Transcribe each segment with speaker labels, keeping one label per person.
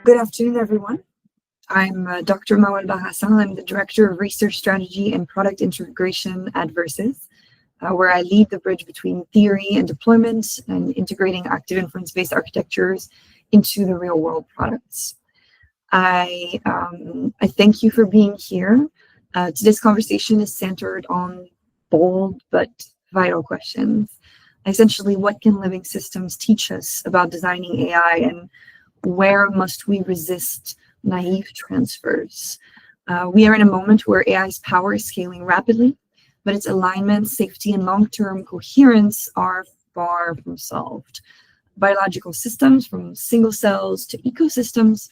Speaker 1: Good afternoon, everyone. I'm Dr. Mahault Albarracin. I'm the Director of Research Strategy and Product Integration at Verses, where I lead the bridge between theory and deployment and integrating active inference-based architectures into the real-world products. I thank you for being here. Today's conversation is centered on bold but vital questions. Essentially, what can living systems teach us about designing AI, and where must we resist naive transfers? We are in a moment where AI's power is scaling rapidly, but its alignment, safety, and long-term coherence are far from solved. Biological systems, from single cells to ecosystems,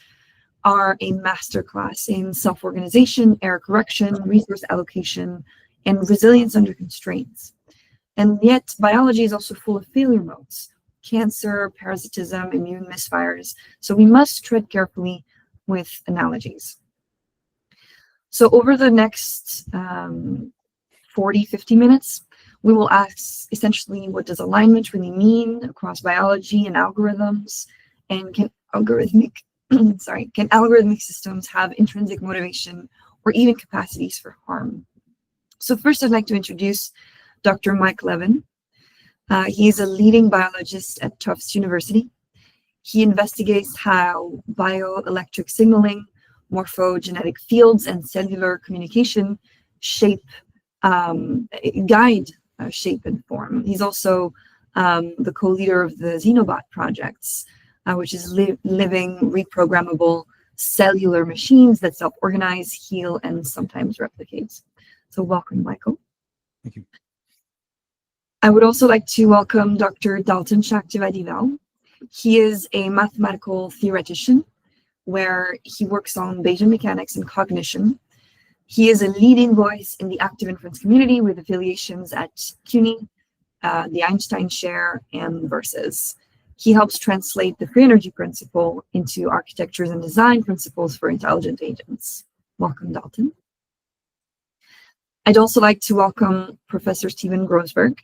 Speaker 1: are a masterclass in self-organization, error correction, resource allocation, and resilience under constraints. And yet, biology is also full of failure modes: cancer, parasitism, immune misfires. So we must tread carefully with analogies. So over the next 40, 50 minutes, we will ask essentially, what does alignment really mean across biology and algorithms? And can algorithmic systems have intrinsic motivation or even capacities for harm? So first, I'd like to introduce Dr. Mike Levin. He is a leading biologist at Tufts University. He investigates how bioelectric signaling, morphogenetic fields, and cellular communication guide shape and form. He's also the co-leader of the Xenobot projects, which is living, reprogrammable cellular machines that self-organize, heal, and sometimes replicate. So welcome, Michael.
Speaker 2: Thank you.
Speaker 1: I would also like to welcome Dr. Dalton Shaktivadivel. He is a mathematical theoretician where he works on Bayesian mechanics and cognition. He is a leading voice in the active inference community with affiliations at CUNY, the Einstein Share, and Verses. He helps translate the free energy principle into architectures and design principles for intelligent agents. Welcome, Dalton. I'd also like to welcome Professor Stephen Grossberg.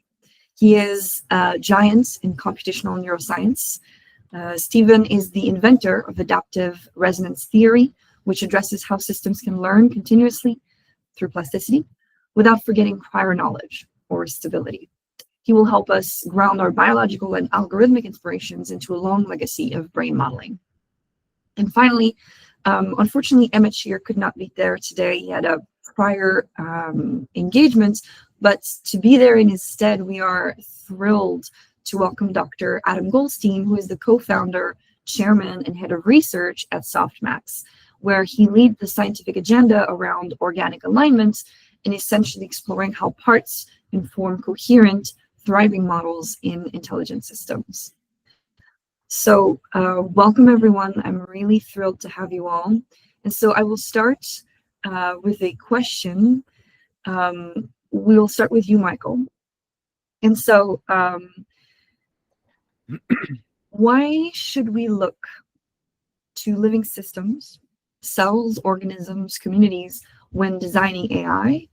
Speaker 1: He is a giant in computational neuroscience. Stephen is the inventor of adaptive resonance theory, which addresses how systems can learn continuously through plasticity without forgetting prior knowledge or stability. He will help us ground our biological and algorithmic inspirations into a long legacy of brain modeling. And finally, unfortunately, Emmett Shear could not be there today. He had a prior engagement, but to be there in his stead, we are thrilled to welcome Dr. Adam Goldstein, who is the co-founder, chairman, and head of research at Softmax, where he leads the scientific agenda around organic alignment and essentially exploring how parts inform coherent, thriving models in intelligent systems. So welcome, everyone. I'm really thrilled to have you all. And so I will start with a question. We'll start with you, Michael. And so why should we look to living systems, cells, organisms, communities when designing AI?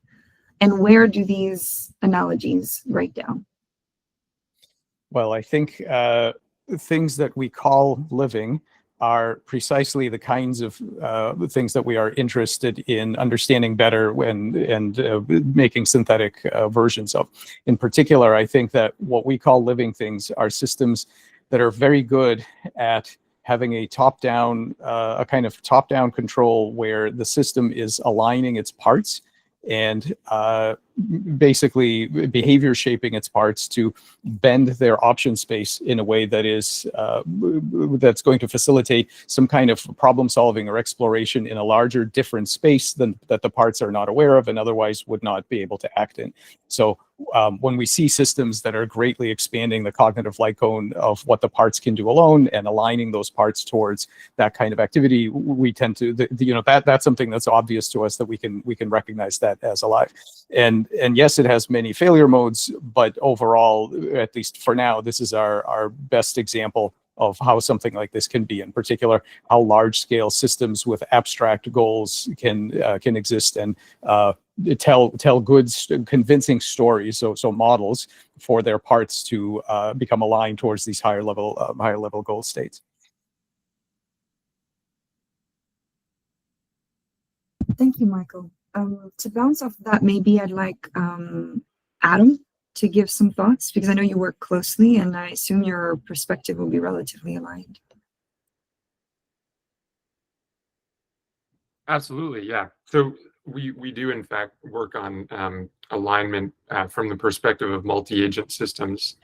Speaker 1: And where do these analogies break down?
Speaker 2: Well, I think things that we call living are precisely the kinds of things that we are interested in understanding better and making synthetic versions of. In particular, I think that what we call living things are systems that are very good at having a top-down, a kind of top-down control where the system is aligning its parts and basically behavior shaping its parts to bend their option space in a way that is that's going to facilitate some kind of problem solving or exploration in a larger, different space than that the parts are not aware of and otherwise would not be able to act in. So when we see systems that are greatly expanding the cognitive light cone of what the parts can do alone and aligning those parts towards that kind of activity, we tend to, that's something that's obvious to us, that we can recognize that as alive. And yes, it has many failure modes, but overall, at least for now, this is our best example of how something like this can be. In particular, how large-scale systems with abstract goals can exist and tell good, convincing stories, so models for their parts to become aligned towards these higher level goal states.
Speaker 1: Thank you, Michael. To bounce off that, maybe I'd like Adam to give some thoughts, because I know you work closely and I assume your perspective will be relatively aligned.
Speaker 3: Absolutely, yeah. So we do in fact work on alignment from the perspective of multi-agent systems.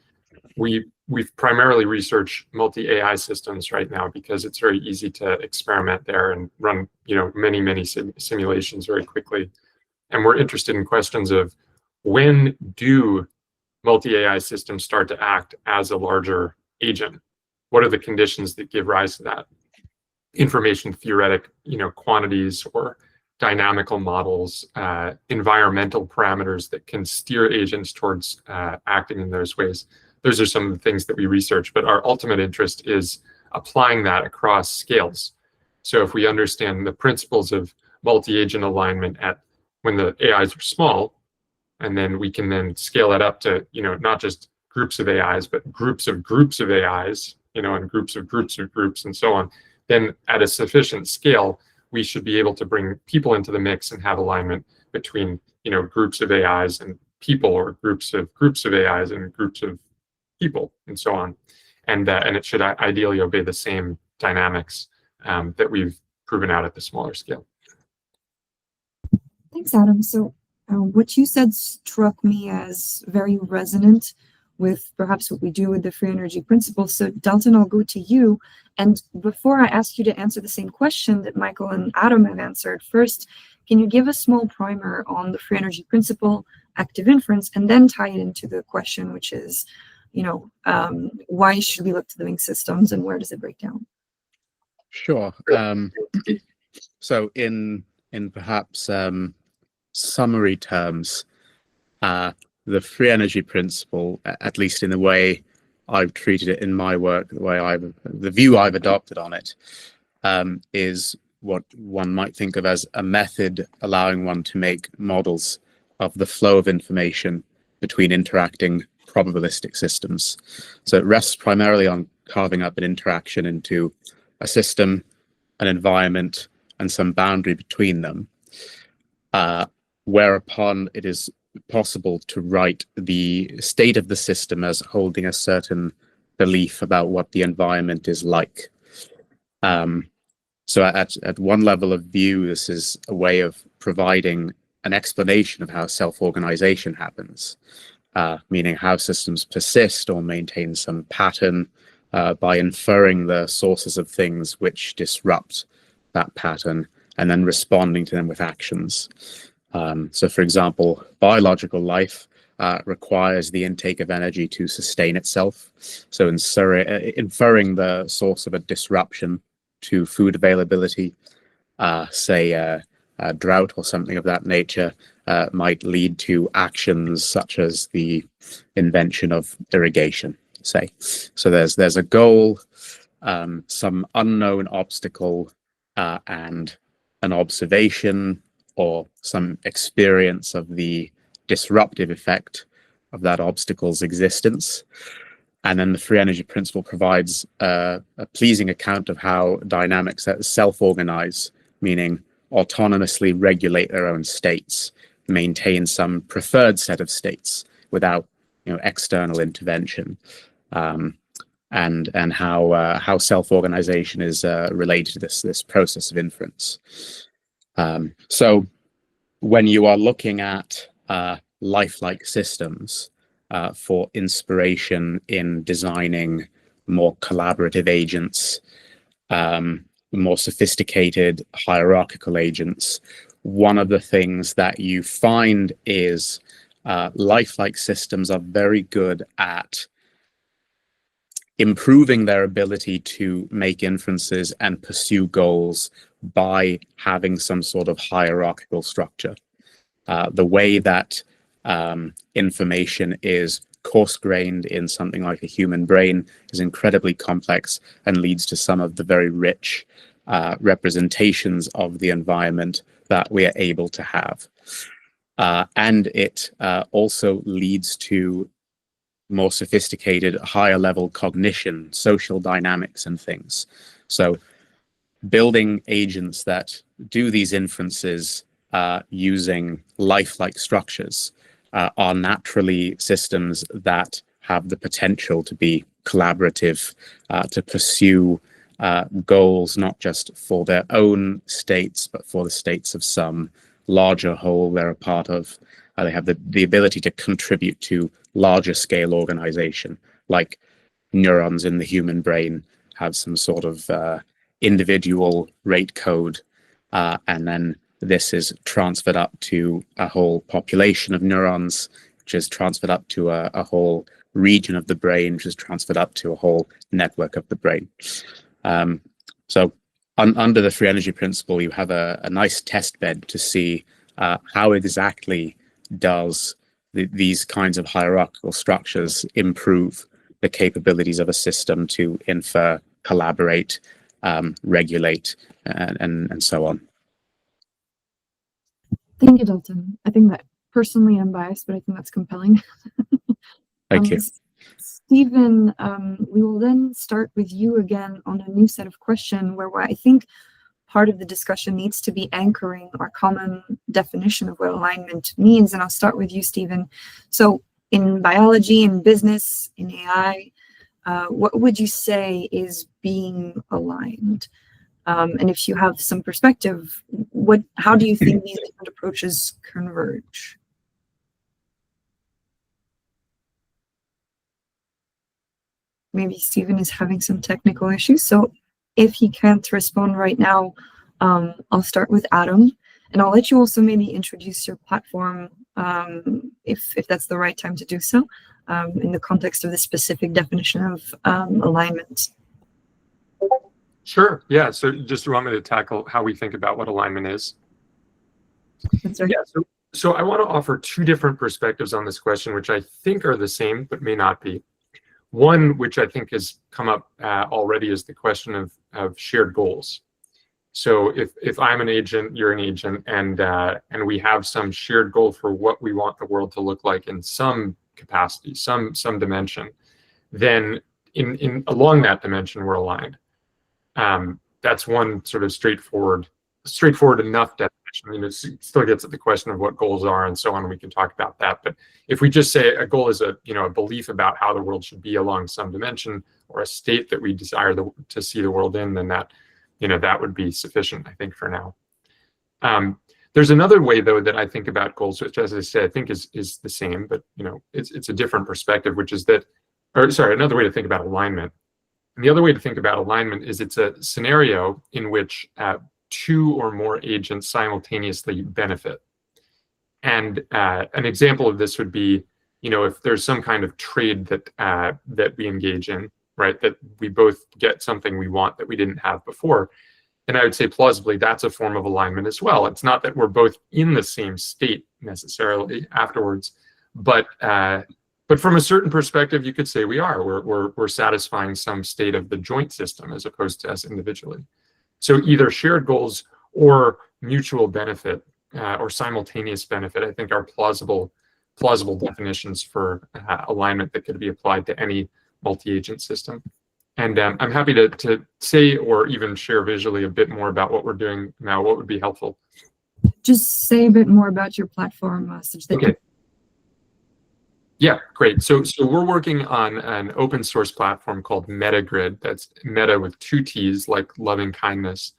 Speaker 3: We've primarily researched multi-AI systems right now because it's very easy to experiment there and run many simulations very quickly. And we're interested in questions of when do multi-AI systems start to act as a larger agent? What are the conditions that give rise to that? Information theoretic, quantities or dynamical models, environmental parameters that can steer agents towards acting in those ways. Those are some of the things that we research, but our ultimate interest is applying that across scales. So if we understand the principles of multi-agent alignment at when the AIs are small, and then we can then scale it up to, not just groups of AIs, but groups of AIs, and groups of groups and so on, then at a sufficient scale, we should be able to bring people into the mix and have alignment between, groups of AIs and people, or groups of AIs and groups of people, and so on. And it should ideally obey the same dynamics that we've proven out at the smaller scale.
Speaker 1: Thanks, Adam. So what you said struck me as very resonant with perhaps what we do with the free energy principle. So Dalton, I'll go to you. And before I ask you to answer the same question that Michael and Adam have answered, first, can you give a small primer on the free energy principle, active inference, and then tie it into the question, which is, why should we look to living systems and where does it break down?
Speaker 4: Sure. So in perhaps summary terms, the free energy principle, at least in the way I've treated it in my work, the view I've adopted on it, is what one might think of as a method allowing one to make models of the flow of information between interacting probabilistic systems. So it rests primarily on carving up an interaction into a system, an environment, and some boundary between them, whereupon it is possible to write the state of the system as holding a certain belief about what the environment is like. So at one level of view, this is a way of providing an explanation of how self-organization happens, meaning how systems persist or maintain some pattern by inferring the sources of things which disrupt that pattern and then responding to them with actions. So, for example, biological life requires the intake of energy to sustain itself. So inferring the source of a disruption to food availability, say a drought or something of that nature, might lead to actions such as the invention of irrigation, say. So there's a goal, some unknown obstacle, and an observation or some experience of the disruptive effect of that obstacle's existence. And then the free energy principle provides a pleasing account of how dynamics self-organize, meaning autonomously regulate their own states, maintain some preferred set of states without external intervention, and how self-organization is related to this process of inference. So when you are looking at lifelike systems for inspiration in designing more collaborative agents, more sophisticated hierarchical agents, one of the things that you find is lifelike systems are very good at improving their ability to make inferences and pursue goals by having some sort of hierarchical structure. The way that information is coarse-grained in something like a human brain is incredibly complex and leads to some of the very rich representations of the environment that we are able to have. And it also leads to more sophisticated, higher level cognition, social dynamics and things. So building agents that do these inferences using lifelike structures are naturally systems that have the potential to be collaborative, to pursue goals not just for their own states, but for the states of some larger whole they're a part of. They have the ability to contribute to larger scale organization, like neurons in the human brain have some sort of individual rate code, and then this is transferred up to a whole population of neurons, which is transferred up to a whole region of the brain, which is transferred up to a whole network of the brain. So under the free energy principle, you have a nice test bed to see how exactly does these kinds of hierarchical structures improve the capabilities of a system to infer, collaborate, regulate, and so on.
Speaker 1: Thank you, Dalton. I think that personally I'm biased, but I think that's compelling.
Speaker 4: Thank you.
Speaker 1: Stephen, we will then start with you again on a new set of questions where I think part of the discussion needs to be anchoring our common definition of what alignment means. And I'll start with you, Stephen. So in biology, in business, in AI, what would you say is being aligned? And if you have some perspective, how do you think these different approaches converge? Maybe Stephen is having some technical issues. So if he can't respond right now, I'll start with Adam. And I'll let you also maybe introduce your platform, if that's the right time to do so, in the context of the specific definition of alignment.
Speaker 3: Sure. Yeah. So just want me to tackle how we think about what alignment is?
Speaker 1: That's right.
Speaker 3: Yeah. So I want to offer two different perspectives on this question, which I think are the same, but may not be. One, which I think has come up already, is the question of shared goals. So if I'm an agent, you're an agent, and we have some shared goal for what we want the world to look like in some capacity, some dimension, then along that dimension we're aligned. That's one sort of straightforward enough definition. I mean, it still gets at the question of what goals are and so on. We can talk about that. But if we just say a goal is a belief about how the world should be along some dimension, or a state that we desire to see the world in, then that would be sufficient, I think, for now. There's another way, though, that I think about goals, which, as I say, I think is the same, but it's a different perspective, which is another way to think about alignment. And the other way to think about alignment is it's a scenario in which two or more agents simultaneously benefit. And an example of this would be, if there's some kind of trade that we engage in, right, that we both get something we want that we didn't have before. And I would say plausibly that's a form of alignment as well. It's not that we're both in the same state necessarily afterwards, but from a certain perspective, you could say we are. We're satisfying some state of the joint system as opposed to us individually. So either shared goals or mutual benefit or simultaneous benefit, I think, are plausible definitions for alignment that could be applied to any multi-agent system. And I'm happy to say or even share visually a bit more about what we're doing now. What would be helpful?
Speaker 1: Just say a bit more about your platform, such that.
Speaker 3: Okay. Yeah, great. So we're working on an open source platform called MetaGrid. That's meta with two T's, like loving kindness.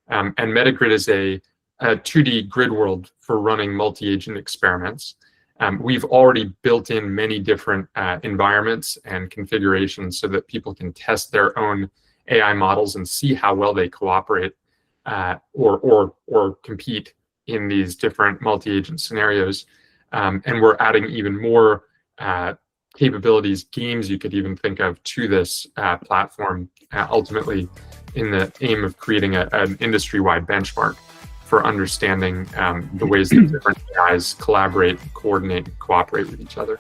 Speaker 3: And MetaGrid is a 2D grid world for running multi-agent experiments. We've already built in many different environments and configurations so that people can test their own AI models and see how well they cooperate or compete in these different multi-agent scenarios. And we're adding even more capabilities, games you could even think of, to this platform, ultimately in the aim of creating an industry-wide benchmark for understanding the ways that different AIs collaborate, coordinate, and cooperate with each other.